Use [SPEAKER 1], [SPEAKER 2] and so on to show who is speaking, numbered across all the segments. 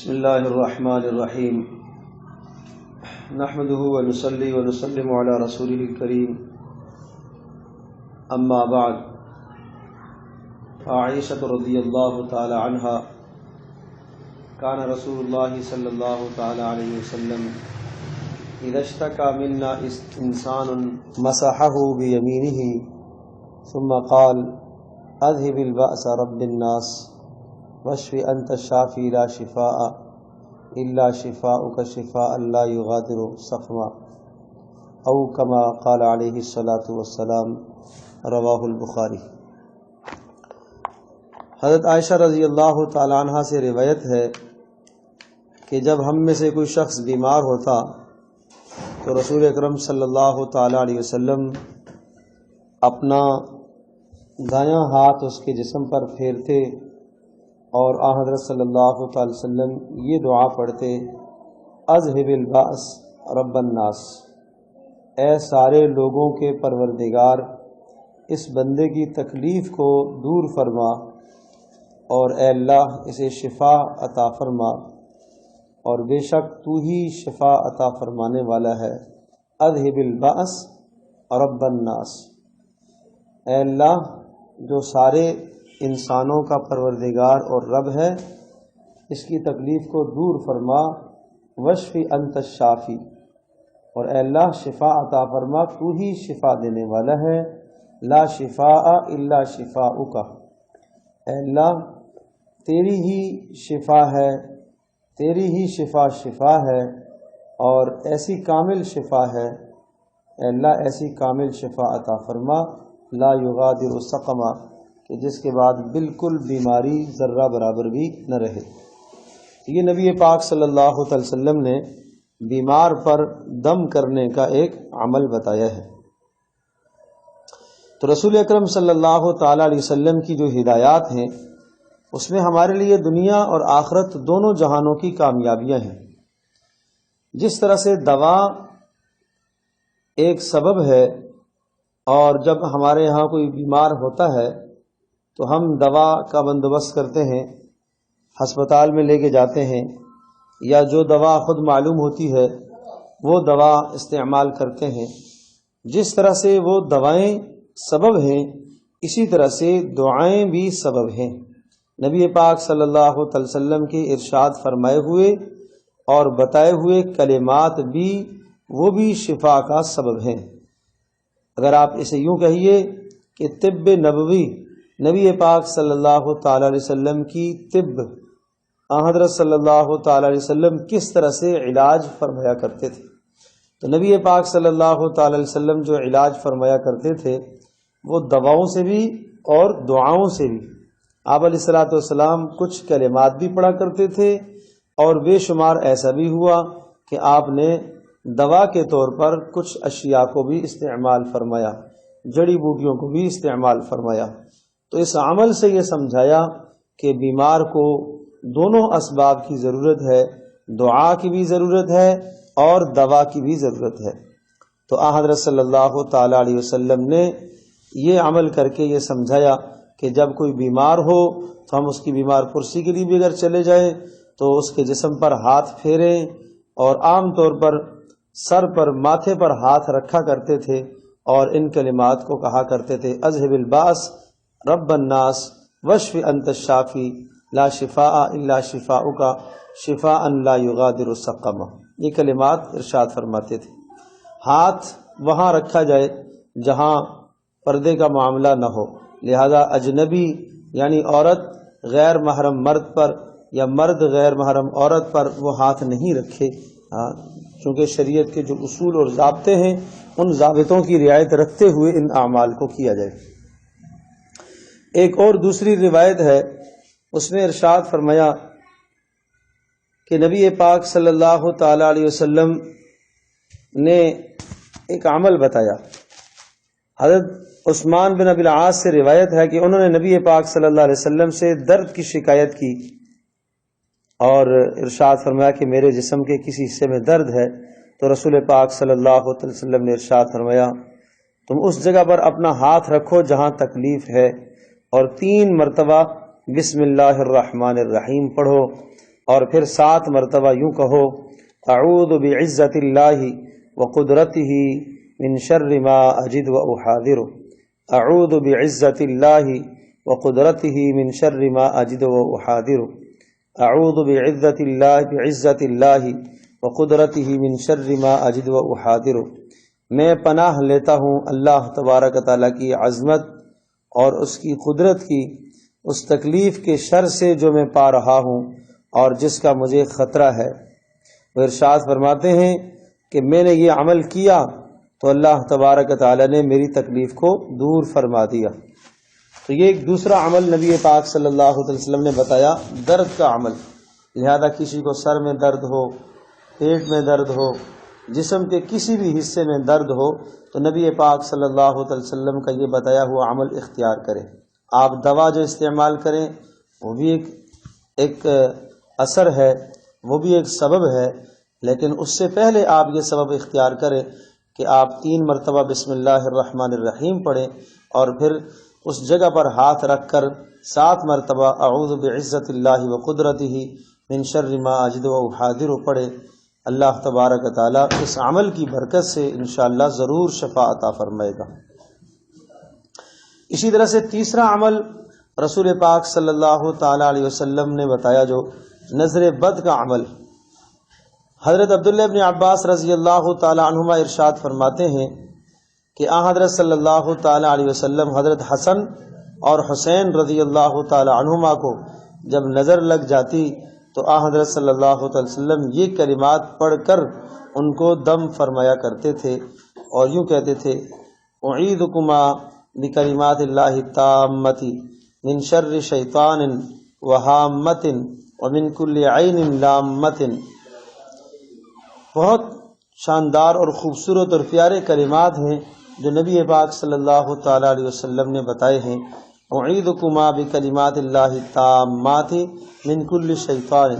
[SPEAKER 1] بسم اللہ الرحمن الرحیم نحمده ونصلی ونسلم علی رسولہ الکریم اما بعد عائشہ رضی اللہ تعالی عنہا کان رسول اللہ صلی اللہ تعالی علیہ وسلم اذا اشتکى منا انسان مسحه بیمینہ ثم قال اذهب البأس رب الناس واشف انت الشافی لا شفاء الا شفاؤک شفاء لا یغادر سقما او کما قال علیہ الصلاۃ والسلام رواہ البخاری۔ حضرت عائشہ رضی اللہ تعالی عنہ سے روایت ہے کہ جب ہم میں سے کوئی شخص بیمار ہوتا تو رسول اکرم صلی اللہ تعالی علیہ وسلم اپنا دایاں ہاتھ اس کے جسم پر پھیرتے اور حضرت صلی اللہ تعالی وسلم یہ دعا پڑھتے، اذہب البأس رب الناس، اے سارے لوگوں کے پروردگار اس بندے کی تکلیف کو دور فرما، اور اے اللہ اسے شفا عطا فرما، اور بے شک تو ہی شفا عطا فرمانے والا ہے۔ اذہب البأس رب الناس، اے اللہ جو سارے انسانوں کا پروردگار اور رب ہے، اس کی تکلیف کو دور فرما، واشف انت الشافی، اور اے اللہ شفا عطا فرما، تو ہی شفا دینے والا ہے، لا شفاء الا شفاؤک، اے اللہ تیری ہی شفا ہے، تیری ہی شفا ہے، اور ایسی کامل شفا ہے، اے اللہ ایسی کامل شفا عطا فرما، لا یغادر سقما، کہ جس کے بعد بالکل بیماری ذرہ برابر بھی نہ رہے۔ یہ نبی پاک صلی اللہ علیہ وسلم نے بیمار پر دم کرنے کا ایک عمل بتایا ہے۔ تو رسول اکرم صلی اللہ تعالی علیہ وسلم کی جو ہدایات ہیں اس میں ہمارے لیے دنیا اور آخرت دونوں جہانوں کی کامیابیاں ہیں۔ جس طرح سے دوا ایک سبب ہے، اور جب ہمارے یہاں کوئی بیمار ہوتا ہے تو ہم دوا کا بندوبست کرتے ہیں، ہسپتال میں لے کے جاتے ہیں، یا جو دوا خود معلوم ہوتی ہے وہ دوا استعمال کرتے ہیں۔ جس طرح سے وہ دوائیں سبب ہیں، اسی طرح سے دعائیں بھی سبب ہیں۔ نبی پاک صلی اللہ علیہ وسلم کے ارشاد فرمائے ہوئے اور بتائے ہوئے کلمات بھی وہ بھی شفا کا سبب ہیں۔ اگر آپ اسے یوں کہیے کہ طب نبوی، نبی پاک صلی اللہ تعالی علیہ وسلم کی طب، حضرت صلی اللہ تعالی علیہ وسلم کس طرح سے علاج فرمایا کرتے تھے، تو نبی پاک صلی اللہ تعالی علیہ وسلم جو علاج فرمایا کرتے تھے وہ دواؤں سے بھی اور دعاؤں سے بھی۔ آپ علیہ الصلوۃ والسلام کچھ کلمات بھی پڑھا کرتے تھے، اور بے شمار ایسا بھی ہوا کہ آپ نے دوا کے طور پر کچھ اشیاء کو بھی استعمال فرمایا، جڑی بوٹیوں کو بھی استعمال فرمایا۔ تو اس عمل سے یہ سمجھایا کہ بیمار کو دونوں اسباب کی ضرورت ہے، دعا کی بھی ضرورت ہے اور دوا کی بھی ضرورت ہے۔ تو حضرت صلی اللہ تعالی علیہ وسلم نے یہ عمل کر کے یہ سمجھایا کہ جب کوئی بیمار ہو تو ہم اس کی بیمار پرسی کے لیے بھی اگر چلے جائیں تو اس کے جسم پر ہاتھ پھیریں، اور عام طور پر سر پر، ماتھے پر ہاتھ رکھا کرتے تھے اور ان کلمات کو کہا کرتے تھے، اذہب الباس رب الناس واشف انت الشافی لا شفاء الا شفاؤک شفاء لا یغادر سقما۔ یہ کلمات ارشاد فرماتے تھے۔ ہاتھ وہاں رکھا جائے جہاں پردے کا معاملہ نہ ہو، لہذا اجنبی یعنی عورت غیر محرم مرد پر یا مرد غیر محرم عورت پر وہ ہاتھ نہیں رکھے، چونکہ شریعت کے جو اصول اور ضابطے ہیں ان ضابطوں کی رعایت رکھتے ہوئے ان اعمال کو کیا جائے۔ ایک اور دوسری روایت ہے، اس میں ارشاد فرمایا کہ نبی پاک صلی اللہ تعالی علیہ وسلم نے ایک عمل بتایا۔ حضرت عثمان بن ابی العاص سے روایت ہے کہ انہوں نے نبی پاک صلی اللہ علیہ وسلم سے درد کی شکایت کی اور ارشاد فرمایا کہ میرے جسم کے کسی حصے میں درد ہے، تو رسول پاک صلی اللہ علیہ وسلم نے ارشاد فرمایا تم اس جگہ پر اپنا ہاتھ رکھو جہاں تکلیف ہے، اور 3 مرتبہ بسم اللہ الرحمن الرحیم پڑھو، اور پھر 7 مرتبہ یوں کہو اعوذ بعزت اللہ وقدرتہ من شر ما اجد واحاذر، اعوذ بعزت اللہ وقدرتہ من شر ما اجد واحاذر، اعوذ بعزت اللہ وقدرتہ من شر ما اجد واحاذر۔ میں پناہ لیتا ہوں اللہ تبارک تعالیٰ کی عظمت اور اس کی قدرت کی اس تکلیف کے شر سے جو میں پا رہا ہوں اور جس کا مجھے خطرہ ہے۔ وہ ارشاد فرماتے ہیں کہ میں نے یہ عمل کیا تو اللہ تبارک تعالیٰ نے میری تکلیف کو دور فرما دیا۔ تو یہ ایک دوسرا عمل نبی پاک صلی اللہ علیہ وسلم نے بتایا، درد کا عمل۔ لہذا کسی کو سر میں درد ہو، پیٹ میں درد ہو، جسم کے کسی بھی حصے میں درد ہو تو نبی پاک صلی اللہ علیہ وسلم کا یہ بتایا ہوا عمل اختیار کریں۔ آپ دوا جو استعمال کریں وہ بھی ایک اثر ہے، وہ بھی ایک سبب ہے، لیکن اس سے پہلے آپ یہ سبب اختیار کریں کہ آپ 3 مرتبہ بسم اللہ الرحمن الرحیم پڑھیں اور پھر اس جگہ پر ہاتھ رکھ کر 7 مرتبہ اعوذ بعزت اللہ وقدرتہ من شر ما اجد واحاذر پڑھیں۔ اللہ تبارک تعالیٰ اس عمل کی برکت سے انشاءاللہ ضرور شفا عطا فرمائے گا۔ اسی طرح سے تیسرا عمل رسول پاک صلی اللہ تعالیٰ علیہ وسلم نے بتایا جو نظر بد کا عمل۔ حضرت عبداللہ ابن عباس رضی اللہ تعالیٰ عنہما ارشاد فرماتے ہیں کہ حضرت صلی اللہ تعالیٰ علیہ وسلم حضرت حسن اور حسین رضی اللہ تعالیٰ عنہما کو جب نظر لگ جاتی تو حضرت صلی اللہ علیہ وسلم یہ کلمات پڑھ کر ان کو دم فرمایا کرتے تھے اور یوں کہتے تھے اعیذکما بکلمات اللہ التامۃ من شر شیطان وہامۃ ومن کل عین لامۃ۔ بہت شاندار اور خوبصورت اور پیارے کلمات ہیں جو نبی پاک صلی اللہ تعالیٰ علیہ وسلم نے بتائے ہیں۔ اعیذکما بکلمات اللہ التامات من کل شیطان،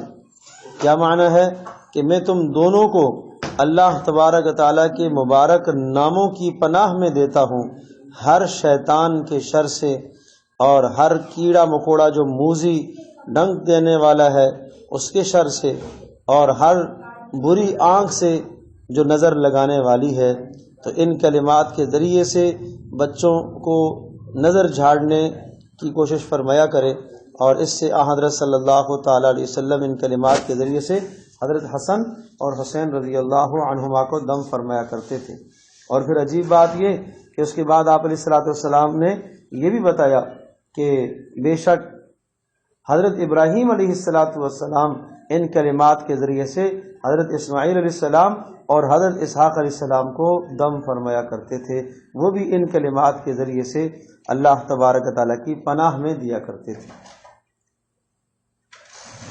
[SPEAKER 1] کیا معنی ہے کہ میں تم دونوں کو اللہ تبارک تعالیٰ کے مبارک ناموں کی پناہ میں دیتا ہوں، ہر شیطان کے شر سے اور ہر کیڑا مکوڑا جو موذی ڈنک دینے والا ہے اس کے شر سے، اور ہر بری آنکھ سے جو نظر لگانے والی ہے۔ تو ان کلمات کے ذریعے سے بچوں کو نظر جھاڑنے کی کوشش فرمایا کرے، اور اس سے حضرت صلی اللہ تعالیٰ علیہ وسلم ان کلمات کے ذریعے سے حضرت حسن اور حسین رضی اللہ عنہما کو دم فرمایا کرتے تھے۔ اور پھر عجیب بات یہ کہ اس کے بعد آپ علیہ الصلوۃ والسلام نے یہ بھی بتایا کہ بے شک حضرت ابراہیم علیہ الصلوۃ والسلام ان کلمات کے ذریعے سے حضرت اسماعیل علیہ السلام اور حضرت اسحاق علیہ السلام کو دم فرمایا کرتے تھے، وہ بھی ان کلمات کے ذریعے سے اللہ تبارک تعالیٰ کی پناہ میں دیا کرتے تھے۔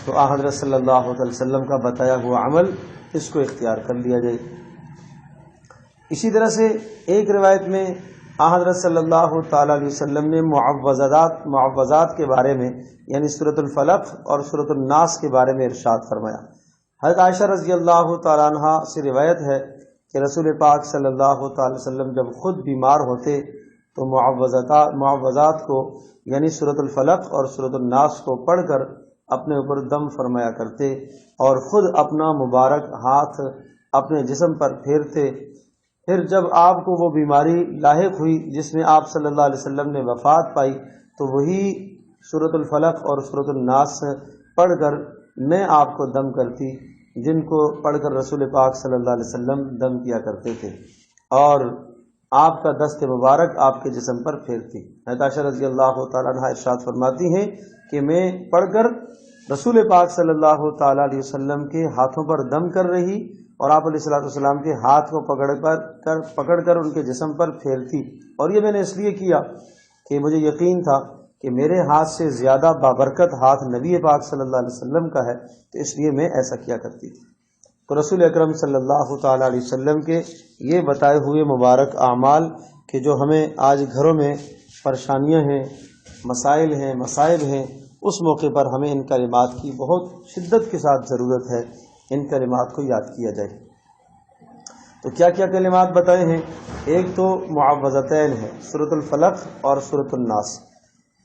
[SPEAKER 1] تو حضرت صلی اللہ علیہ وسلم کا بتایا ہوا عمل اس کو اختیار کر لیا جائے۔ اسی طرح سے ایک روایت میں حضرت صلی اللہ تعالیٰ علیہ وسلم نے معوذات کے بارے میں یعنی سورۃ الفلق اور سورۃ الناس کے بارے میں ارشاد فرمایا۔ حضرت عائشہ رضی اللہ تعالیٰ عنہ سے روایت ہے کہ رسول پاک صلی اللہ تعالی وسلم جب خود بیمار ہوتے تو معوذات کو یعنی سورۃ الفلق اور سورۃ الناس کو پڑھ کر اپنے اوپر دم فرمایا کرتے اور خود اپنا مبارک ہاتھ اپنے جسم پر پھیرتے۔ پھر جب آپ کو وہ بیماری لاحق ہوئی جس میں آپ صلی اللہ علیہ وسلم نے وفات پائی تو وہی سورۃ الفلق اور سورۃ الناس پڑھ کر میں آپ کو دم کرتی، جن کو پڑھ کر رسول پاک صلی اللہ علیہ وسلم دم کیا کرتے تھے اور آپ کا دست مبارک آپ کے جسم پر پھیرتی۔ حضرت عائشہ رضی اللہ تعالیٰ عنہ ارشاد فرماتی ہیں کہ میں پڑھ کر رسول پاک صلی اللہ تعالیٰ علیہ وسلم کے ہاتھوں پر دم کر رہی اور آپ علیہ الصلوۃ والسلام کے ہاتھ کو پکڑ کر ان کے جسم پر پھیرتی، اور یہ میں نے اس لیے کیا کہ مجھے یقین تھا کہ میرے ہاتھ سے زیادہ بابرکت ہاتھ نبی پاک صلی اللہ علیہ وسلم کا ہے، تو اس لیے میں ایسا کیا کرتی تھی۔ تو رسول اکرم صلی اللہ تعالیٰ علیہ وسلم کے یہ بتائے ہوئے مبارک اعمال کہ جو ہمیں آج گھروں میں پریشانیاں ہیں، مسائل ہیں، مصائب ہیں، اس موقع پر ہمیں ان کلمات کی بہت شدت کے ساتھ ضرورت ہے، ان کلمات کو یاد کیا جائے۔ تو کیا کیا کلمات بتائے ہیں؟ ایک تو معوذتین ہے، سورۃ الفلق اور سورۃ الناس۔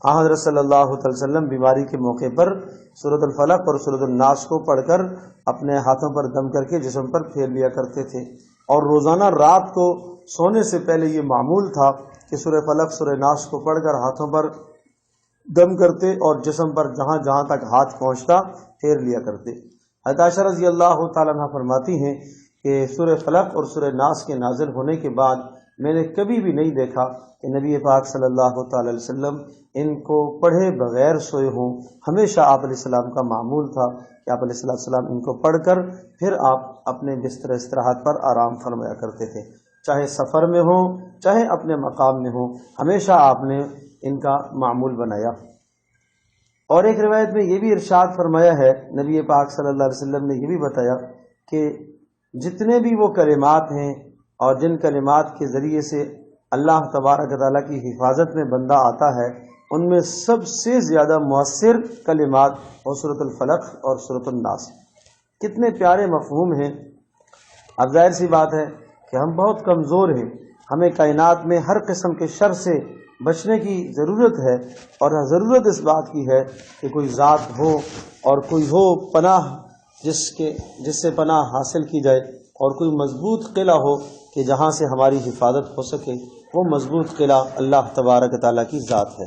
[SPEAKER 1] حضرت صلی اللہ علیہ وسلم بیماری کے موقع پر سورۃ الفلق اور سورۃ الناس کو پڑھ کر اپنے ہاتھوں پر دم کر کے جسم پر پھیر لیا کرتے تھے، اور روزانہ رات کو سونے سے پہلے یہ معمول تھا کہ سورہ فلق سورہ ناس کو پڑھ کر ہاتھوں پر دم کرتے اور جسم پر جہاں جہاں تک ہاتھ پہنچتا پھیر لیا کرتے۔ حضرت عائشہ رضی اللہ تعالیٰ عنہ فرماتی ہیں کہ سورہ فلق اور سورہ ناس کے نازل ہونے کے بعد میں نے کبھی بھی نہیں دیکھا کہ نبی پاک صلی اللہ تعالی علیہ وسلم ان کو پڑھے بغیر سوئے ہوں۔ ہمیشہ آپ علیہ السلام کا معمول تھا کہ آپ علیہ السلام ان کو پڑھ کر پھر آپ اپنے بستر استراحت پر آرام فرمایا کرتے تھے، چاہے سفر میں ہوں چاہے اپنے مقام میں ہوں، ہمیشہ آپ نے ان کا معمول بنایا۔ اور ایک روایت میں یہ بھی ارشاد فرمایا ہے، نبی پاک صلی اللہ علیہ وسلم نے یہ بھی بتایا کہ جتنے بھی وہ کلمات ہیں اور جن کلمات کے ذریعے سے اللہ تبارک تعالیٰ کی حفاظت میں بندہ آتا ہے، ان میں سب سے زیادہ مؤثر کلمات اور سورۃ الفلق اور سورۃ الناس۔ کتنے پیارے مفہوم ہیں۔ اب ظاہر سی بات ہے کہ ہم بہت کمزور ہیں، ہمیں کائنات میں ہر قسم کے شر سے بچنے کی ضرورت ہے، اور ضرورت اس بات کی ہے کہ کوئی ذات ہو اور کوئی ہو پناہ جس سے پناہ حاصل کی جائے، اور کوئی مضبوط قلعہ ہو کہ جہاں سے ہماری حفاظت ہو سکے۔ وہ مضبوط قلعہ اللہ تبارک تعالیٰ کی ذات ہے۔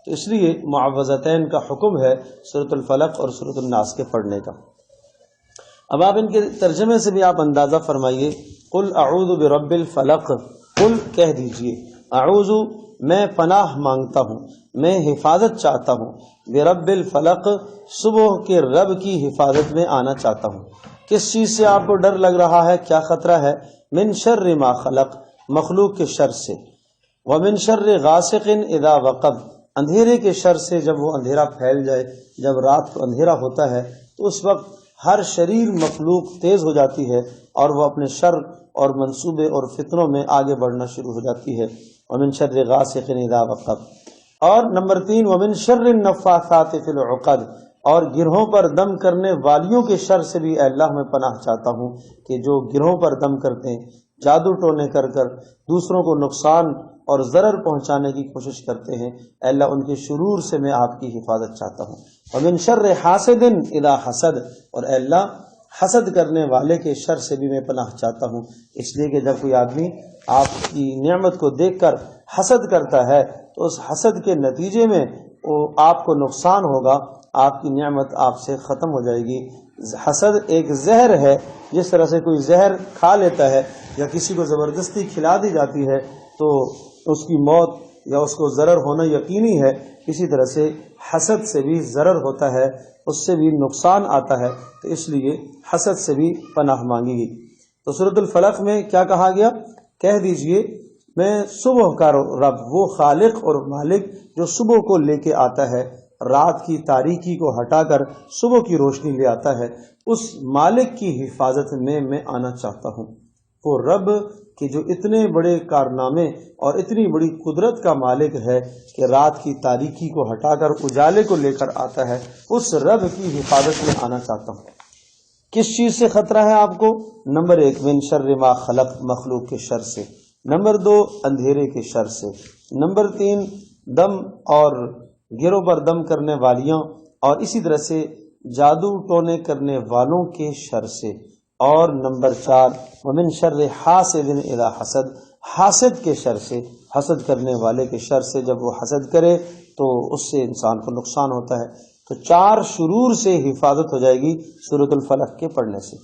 [SPEAKER 1] تو اس لیے معوذتین کا حکم ہے سورۃ الفلق اور سورۃ الناس کے پڑھنے کا۔ اب آپ ان کے ترجمے سے بھی آپ اندازہ فرمائیے، قل اعوذ برب الفلق، قل کہہ دیجئے، اعوذ میں پناہ مانگتا ہوں، میں حفاظت چاہتا ہوں، برب الفلق صبح کے رب کی حفاظت میں آنا چاہتا ہوں۔ کس چیز سے آپ کو ڈر لگ رہا ہے، کیا خطرہ ہے؟ من شر ما خلق، مخلوق کے شر سے، ومن شر غاسق اذا وقب، اندھیرے کے شر سے جب وہ اندھیرا پھیل جائے، جب رات کو اندھیرا ہوتا ہے تو اس وقت ہر شریر مخلوق تیز ہو جاتی ہے اور وہ اپنے شر اور منصوبے اور فتنوں میں آگے بڑھنا شروع ہو جاتی ہے۔ ومن شر غاسق اذا وقب، اور نمبر 3 ومن شر النفاثات فی العقد، اور گرہوں پر دم کرنے والیوں کے شر سے بھی اے اللہ میں پناہ چاہتا ہوں کہ جو گرہوں پر دم کرتے ہیں، جادو ٹونے کر دوسروں کو نقصان اور ضرر پہنچانے کی کوشش کرتے ہیں، اے اللہ ان کے شرور سے میں آپ کی حفاظت چاہتا ہوں۔ ومن شر حاسد اذا حسد، اور اے اللہ حسد کرنے والے کے شر سے بھی میں پناہ چاہتا ہوں، اس لیے کہ جب کوئی آدمی آپ کی نعمت کو دیکھ کر حسد کرتا ہے تو اس حسد کے نتیجے میں وہ آپ کو نقصان ہوگا، آپ کی نعمت آپ سے ختم ہو جائے گی۔ حسد ایک زہر ہے، جس طرح سے کوئی زہر کھا لیتا ہے یا کسی کو زبردستی کھلا دی جاتی ہے تو اس کی موت یا اس کو ضرر ہونا یقینی ہے، اسی طرح سے حسد سے بھی ضرر ہوتا ہے، اس سے بھی نقصان آتا ہے، تو اس لیے حسد سے بھی پناہ مانگی گئی۔ تو سورۃ الفلق میں کیا کہا گیا؟ کہہ دیجئے میں صبح کا رب، وہ خالق اور مالک جو صبح کو لے کے آتا ہے، رات کی تاریکی کو ہٹا کر صبح کی روشنی لے آتا ہے، اس مالک کی حفاظت میں آنا چاہتا ہوں۔ وہ رب کہ جو اتنے بڑے کارنامے اور اتنی بڑی قدرت کا مالک ہے کہ رات کی تاریکی کو ہٹا کر اجالے کو لے کر آتا ہے، اس رب کی حفاظت میں آنا چاہتا ہوں۔ کس چیز سے خطرہ ہے آپ کو؟ نمبر 1 من شر ما خلق، مخلوق کے شر سے، نمبر 2 اندھیرے کے شر سے، نمبر 3 دم اور گروہ پر دم کرنے والیاں اور اسی طرح سے جادو ٹونے کرنے والوں کے شر سے، اور نمبر 4 ومن شر حاسد اذا حسد، حاسد کے شر سے، حسد کرنے والے کے شر سے، جب وہ حسد کرے تو اس سے انسان کو نقصان ہوتا ہے۔ تو 4 شرور سے حفاظت ہو جائے گی سورۃ الفلق کے پڑھنے سے۔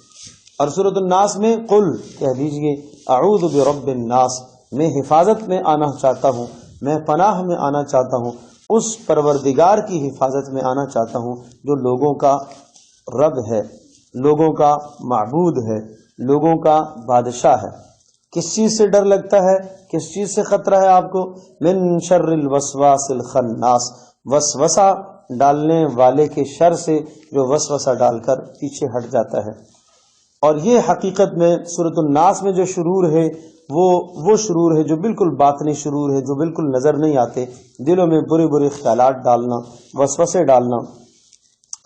[SPEAKER 1] اور سورۃ الناس میں قل کہہ دیجئے اعوذ برب الناس، میں حفاظت میں آنا چاہتا ہوں، میں پناہ میں آنا چاہتا ہوں، اس پروردگار کی حفاظت میں آنا چاہتا ہوں جو لوگوں کا رب ہے، لوگوں کا معبود ہے، لوگوں کا بادشاہ ہے۔ کس چیز سے ڈر لگتا ہے؟ کس چیز سے خطرہ ہے آپ کو؟ من شر الوسواس الخناس، وسوسہ ڈالنے والے کے شر سے جو وسوسہ ڈال کر پیچھے ہٹ جاتا ہے۔ اور یہ حقیقت میں سورۃ الناس میں جو شرور ہے وہ شرور ہے جو بالکل باطنی شرور ہے، جو بالکل نظر نہیں آتے، دلوں میں برے برے خیالات ڈالنا، وسوسے ڈالنا،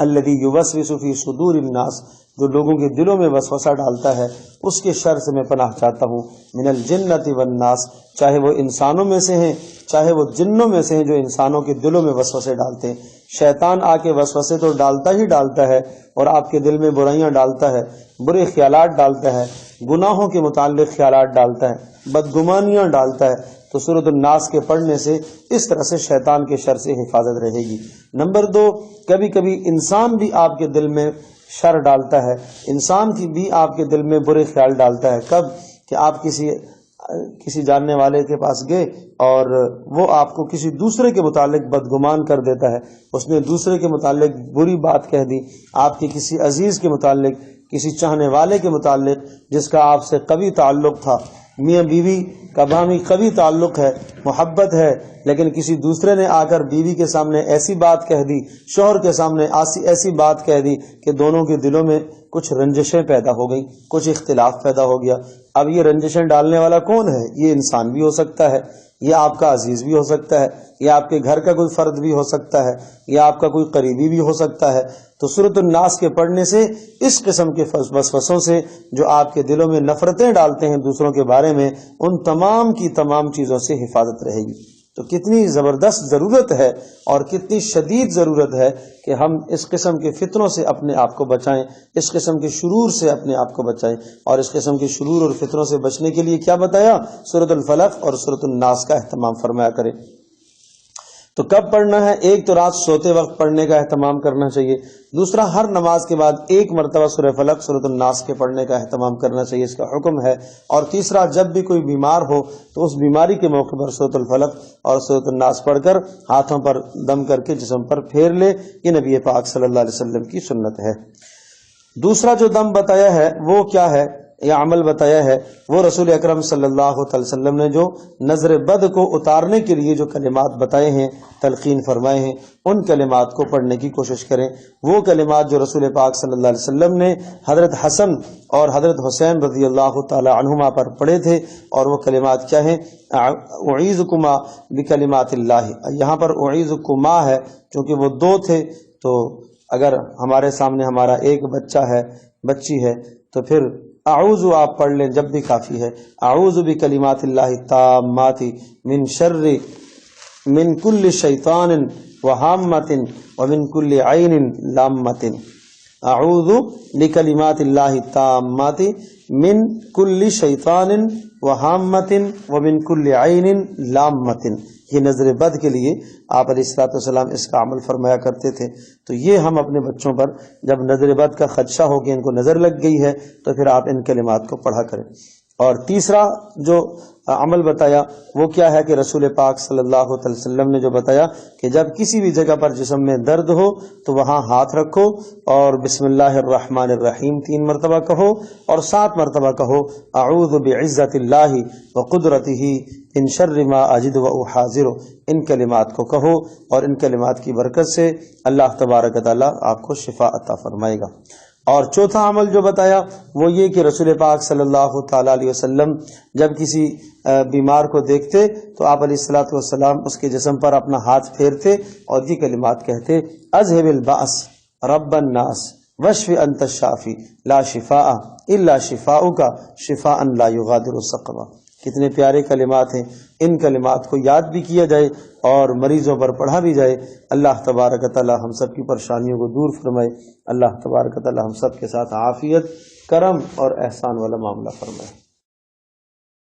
[SPEAKER 1] الذی یوسوس فی صدور الناس، جو لوگوں کے دلوں میں وسوسہ ڈالتا ہے، اس کے شر سے میں پناہ چاہتا ہوں، من الجنۃ والناس، چاہے وہ انسانوں میں سے ہیں چاہے وہ جنوں میں سے ہیں جو انسانوں کے دلوں میں وسوسے ڈالتے ہیں۔ شیطان آ کے وسوسے تو ڈالتا ہی ڈالتا ہے، اور آپ کے دل میں برائیاں ڈالتا ہے، برے خیالات ڈالتا ہے، گناہوں کے متعلق خیالات ڈالتا ہے، بدگمانیاں ڈالتا ہے۔ تو سورۃ الناس کے پڑھنے سے اس طرح سے شیطان کے شر سے حفاظت رہے گی۔ نمبر 2، کبھی کبھی انسان بھی آپ کے دل میں شر ڈالتا ہے، انسان کی بھی آپ کے دل میں برے خیال ڈالتا ہے۔ کب؟ کہ آپ کسی جاننے والے کے پاس گئے اور وہ آپ کو کسی دوسرے کے متعلق بدگمان کر دیتا ہے، اس نے دوسرے کے متعلق بری بات کہہ دی، آپ کے کسی عزیز کے متعلق، کسی چاہنے والے کے متعلق جس کا آپ سے قوی تعلق تھا، میاں بیوی کا باہمی قوی تعلق ہے، محبت ہے، لیکن کسی دوسرے نے آ کر بیوی کے سامنے ایسی بات کہہ دی، شوہر کے سامنے ایسی بات کہہ دی کہ دونوں کے دلوں میں کچھ رنجشیں پیدا ہو گئیں، کچھ اختلاف پیدا ہو گیا۔ اب یہ رنجشیں ڈالنے والا کون ہے؟ یہ انسان بھی ہو سکتا ہے، یہ آپ کا عزیز بھی ہو سکتا ہے، یہ آپ کے گھر کا کوئی فرد بھی ہو سکتا ہے، یہ آپ کا کوئی قریبی بھی ہو سکتا ہے۔ تو سورۃ الناس کے پڑھنے سے اس قسم کے وسوسوں سے جو آپ کے دلوں میں نفرتیں ڈالتے ہیں دوسروں کے بارے میں، ان تمام کی تمام چیزوں سے حفاظت رہے گی۔ تو کتنی زبردست ضرورت ہے اور کتنی شدید ضرورت ہے کہ ہم اس قسم کے فتنوں سے اپنے آپ کو بچائیں، اس قسم کے شرور سے اپنے آپ کو بچائیں۔ اور اس قسم کے شرور اور فتنوں سے بچنے کے لیے کیا بتایا؟ سورۃ الفلق اور سورۃ الناس کا اہتمام فرمایا کریں۔ تو کب پڑھنا ہے؟ ایک تو رات سوتے وقت پڑھنے کا اہتمام کرنا چاہیے، دوسرا ہر نماز کے بعد ایک مرتبہ سورہ فلق سورۃ الناس کے پڑھنے کا اہتمام کرنا چاہیے، اس کا حکم ہے۔ اور تیسرا، جب بھی کوئی بیمار ہو تو اس بیماری کے موقع پر سورۃ الفلق اور سورۃ الناس پڑھ کر ہاتھوں پر دم کر کے جسم پر پھیر لے، یہ نبی پاک صلی اللہ علیہ وسلم کی سنت ہے۔ دوسرا جو دم بتایا ہے وہ کیا ہے یا عمل بتایا ہے، وہ رسول اکرم صلی اللہ علیہ وسلم نے جو نظر بد کو اتارنے کے لیے جو کلمات بتائے ہیں، تلقین فرمائے ہیں، ان کلمات کو پڑھنے کی کوشش کریں۔ وہ کلمات جو رسول پاک صلی اللہ علیہ وسلم نے حضرت حسن اور حضرت حسین رضی اللہ تعالی عنہما پر پڑھے تھے، اور وہ کلمات کیا ہیں؟ اعیذکما بکلمات اللہ۔ یہاں پر اعیذکما ہے کیونکہ وہ دو تھے، تو اگر ہمارے سامنے ہمارا ایک بچہ ہے، بچی ہے، تو پھر اعوذ آپ پڑھ لیں جب بھی کافی ہے۔ اعوذ بکلمات اللہ التامات من شر من کل شیطان وہامۃ ومن کل عین لامۃ۔ اعوذ بکلمات اللہ التامات من کل شیطان وہامۃ ومن کل عین لامۃ۔ یہ نظر بد کے لیے آپ علیہ الصلوۃ والسلام اس کا عمل فرمایا کرتے تھے۔ تو یہ ہم اپنے بچوں پر جب نظر بد کا خدشہ ہو کہ ان کو نظر لگ گئی ہے تو پھر آپ ان کلمات کو پڑھا کریں۔ اور تیسرا جو عمل بتایا وہ کیا ہے کہ رسول پاک صلی اللہ علیہ وسلم نے جو بتایا کہ جب کسی بھی جگہ پر جسم میں درد ہو تو وہاں ہاتھ رکھو اور بسم اللہ الرحمن الرحیم 3 مرتبہ کہو، اور 7 مرتبہ کہو اعوذ بعزت اللہ وقدرتہ من شر ما اجد واحاذر۔ ان کلمات کو کہو اور ان کلمات کی برکت سے اللہ تبارک و تعالی آپ کو شفا عطا فرمائے گا۔ اور چوتھا عمل جو بتایا وہ یہ کہ رسول پاک صلی اللہ تعالی علیہ وسلم جب کسی بیمار کو دیکھتے تو آپ علیہ الصلوۃ والسلام اس کے جسم پر اپنا ہاتھ پھیرتے اور یہ کلمات کہتے، اذهب البأس رب الناس واشف انت الشافی لا شفاء الا شفاؤک شفاء لا یغادر سقما۔ کتنے پیارے کلمات ہیں، ان کلمات کو یاد بھی کیا جائے اور مریضوں پر پڑھا بھی جائے۔ اللہ تبارک و تعالی ہم سب کی پریشانیوں کو دور فرمائے، اللہ تبارک و تعالی ہم سب کے ساتھ عافیت، کرم اور احسان والا معاملہ فرمائے۔